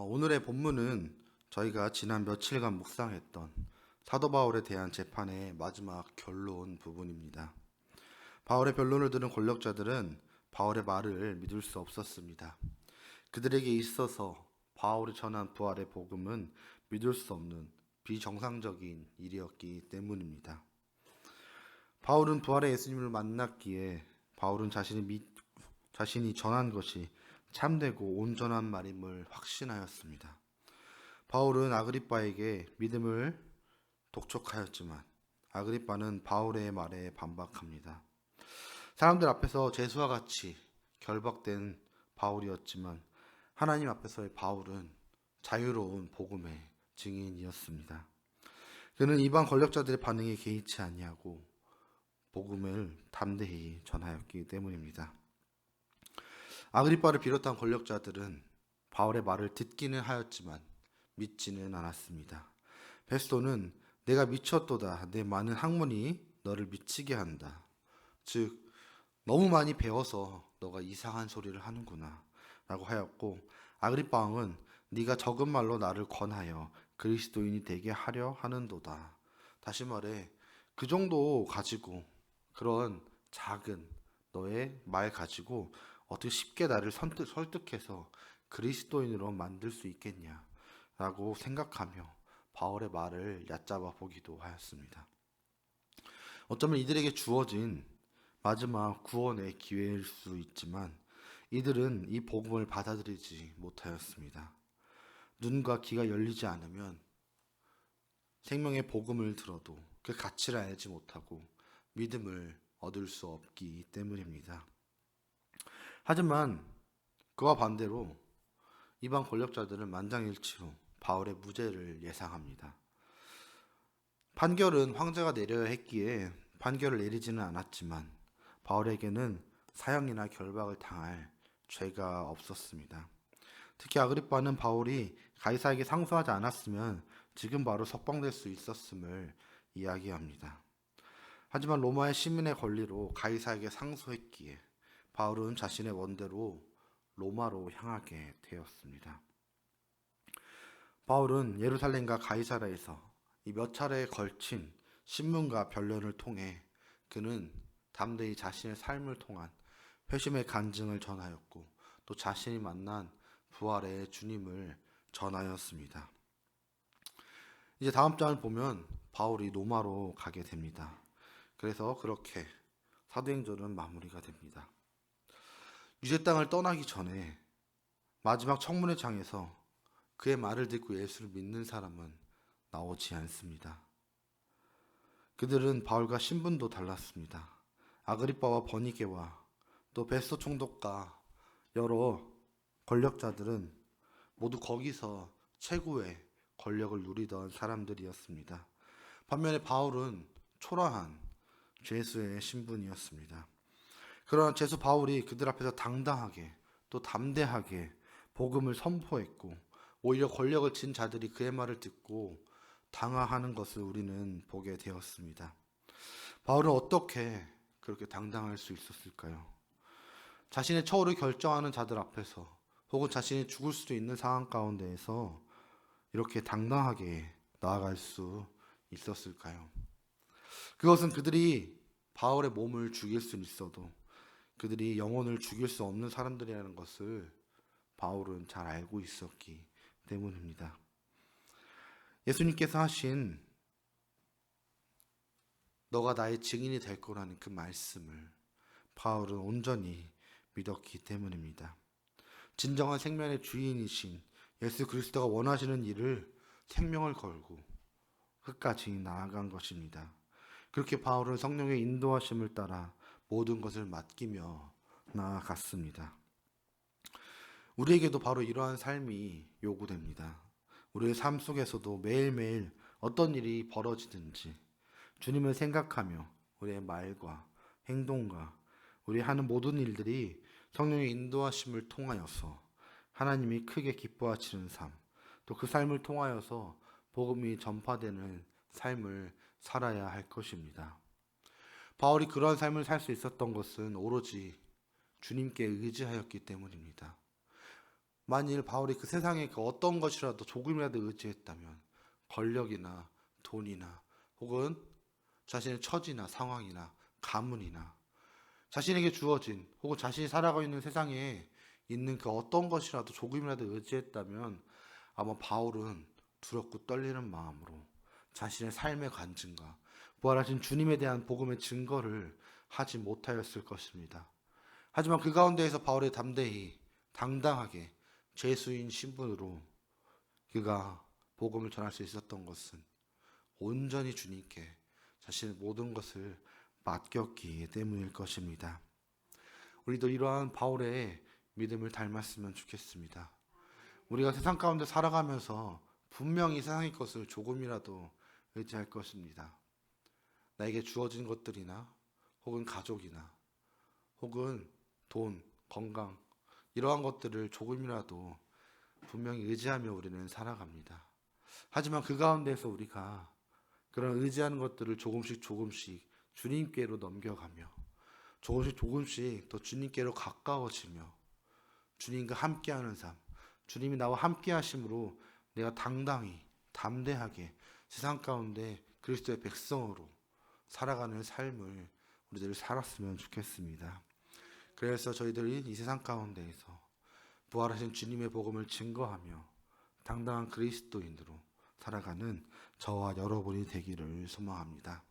오늘의 본문은 저희가 지난 며칠간 묵상했던 사도 바울에 대한 재판의 마지막 결론 부분입니다. 바울의 변론을 들은 권력자들은 바울의 말을 믿을 수 없었습니다. 그들에게 있어서 바울이 전한 부활의 복음은 믿을 수 없는 비정상적인 일이었기 때문입니다. 바울은 부활의 예수님을 만났기에 바울은 자신이 전한 것이 참되고 온전한 말임을 확신하였습니다. 바울은 아그리빠에게 믿음을 독촉하였지만 아그리빠는 바울의 말에 반박합니다. 사람들 앞에서 죄수와 같이 결박된 바울이었지만 하나님 앞에서의 바울은 자유로운 복음의 증인이었습니다. 그는 이방 권력자들의 반응에 개의치 아니하고 복음을 담대히 전하였기 때문입니다. 아그리빠를 비롯한 권력자들은 바울의 말을 듣기는 하였지만 믿지는 않았습니다. 베스도는 내가 미쳤도다. 내 많은 학문이 너를 미치게 한다. 즉 너무 많이 배워서 너가 이상한 소리를 하는구나 라고 하였고, 아그리빠 왕은 네가 적은 말로 나를 권하여 그리스도인이 되게 하려 하는도다. 다시 말해 그 정도 가지고, 그런 작은 너의 말 가지고 어떻게 쉽게 나를 설득해서 그리스도인으로 만들 수 있겠냐 라고 생각하며 바울의 말을 얕잡아 보기도 하였습니다. 어쩌면 이들에게 주어진 마지막 구원의 기회일 수 있지만 이들은 이 복음을 받아들이지 못하였습니다. 눈과 귀가 열리지 않으면 생명의 복음을 들어도 그 가치를 알지 못하고 믿음을 얻을 수 없기 때문입니다. 하지만 그와 반대로 이방 권력자들은 만장일치로 바울의 무죄를 예상합니다. 판결은 황제가 내려야 했기에 판결을 내리지는 않았지만 바울에게는 사형이나 결박을 당할 죄가 없었습니다. 특히 아그리빠는 바울이 가이사에게 상소하지 않았으면 지금 바로 석방될 수 있었음을 이야기합니다. 하지만 로마의 시민의 권리로 가이사에게 상소했기에 바울은 자신의 원대로 로마로 향하게 되었습니다. 바울은 예루살렘과 가이사라에서 이 몇 차례에 걸친 신문과 변론을 통해 그는 담대히 자신의 삶을 통한 회심의 간증을 전하였고 또 자신이 만난 부활의 주님을 전하였습니다. 이제 다음 장을 보면 바울이 로마로 가게 됩니다. 그래서 그렇게 사도행전은 마무리가 됩니다. 유대 땅을 떠나기 전에 마지막 청문회 장에서 그의 말을 듣고 예수를 믿는 사람은 나오지 않습니다. 그들은 바울과 신분도 달랐습니다. 아그리빠와 버니게와 또 베스도 총독과 여러 권력자들은 모두 거기서 최고의 권력을 누리던 사람들이었습니다. 반면에 바울은 초라한 죄수의 신분이었습니다. 그러나 죄수 바울이 그들 앞에서 당당하게 또 담대하게 복음을 선포했고 오히려 권력을 진 자들이 그의 말을 듣고 당황하는 것을 우리는 보게 되었습니다. 바울은 어떻게 그렇게 당당할 수 있었을까요? 자신의 처우를 결정하는 자들 앞에서 혹은 자신이 죽을 수도 있는 상황 가운데에서 이렇게 당당하게 나아갈 수 있었을까요? 그것은 그들이 바울의 몸을 죽일 수는 있어도 그들이 영혼을 죽일 수 없는 사람들이라는 것을 바울은 잘 알고 있었기 때문입니다. 예수님께서 하신 너가 나의 증인이 될 거라는 그 말씀을 바울은 온전히 믿었기 때문입니다. 진정한 생명의 주인이신 예수 그리스도가 원하시는 일을 생명을 걸고 끝까지 나아간 것입니다. 그렇게 바울은 성령의 인도하심을 따라 모든 것을 맡기며 나아갔습니다. 우리에게도 바로 이러한 삶이 요구됩니다. 우리의 삶 속에서도 매일매일 어떤 일이 벌어지든지 주님을 생각하며 우리의 말과 행동과 우리 하는 모든 일들이 성령의 인도하심을 통하여서 하나님이 크게 기뻐하시는 삶, 또 그 삶을 통하여서 복음이 전파되는 삶을 살아야 할 것입니다. 바울이 그러한 삶을 살 수 있었던 것은 오로지 주님께 의지하였기 때문입니다. 만일 바울이 그 세상의 그 어떤 것이라도 조금이라도 의지했다면 권력이나 돈이나 혹은 자신의 처지나 상황이나 가문이나 자신에게 주어진 혹은 자신이 살아가고 있는 세상에 있는 그 어떤 것이라도 조금이라도 의지했다면 아마 바울은 두렵고 떨리는 마음으로 자신의 삶의 간증과 부활하신 주님에 대한 복음의 증거를 하지 못하였을 것입니다. 하지만 그 가운데에서 바울이 담대히 당당하게 죄수인 신분으로 그가 복음을 전할 수 있었던 것은 온전히 주님께 자신의 모든 것을 맡겼기 때문일 것입니다. 우리도 이러한 바울의 믿음을 닮았으면 좋겠습니다. 우리가 세상 가운데 살아가면서 분명히 세상의 것을 조금이라도 의지할 것입니다. 나에게 주어진 것들이나 혹은 가족이나 혹은 돈, 건강 이러한 것들을 조금이라도 분명히 의지하며 우리는 살아갑니다. 하지만 그 가운데서 우리가 그런 의지하는 것들을 조금씩 주님께로 넘겨가며 조금씩 더 주님께로 가까워지며 주님과 함께하는 삶, 주님이 나와 함께 하심으로 내가 당당히 담대하게 세상 가운데 그리스도의 백성으로 살아가는 삶을 우리들이 살았으면 좋겠습니다. 그래서 저희들이 이 세상 가운데에서 부활하신 주님의 복음을 증거하며 당당한 그리스도인으로 살아가는 저와 여러분이 되기를 소망합니다.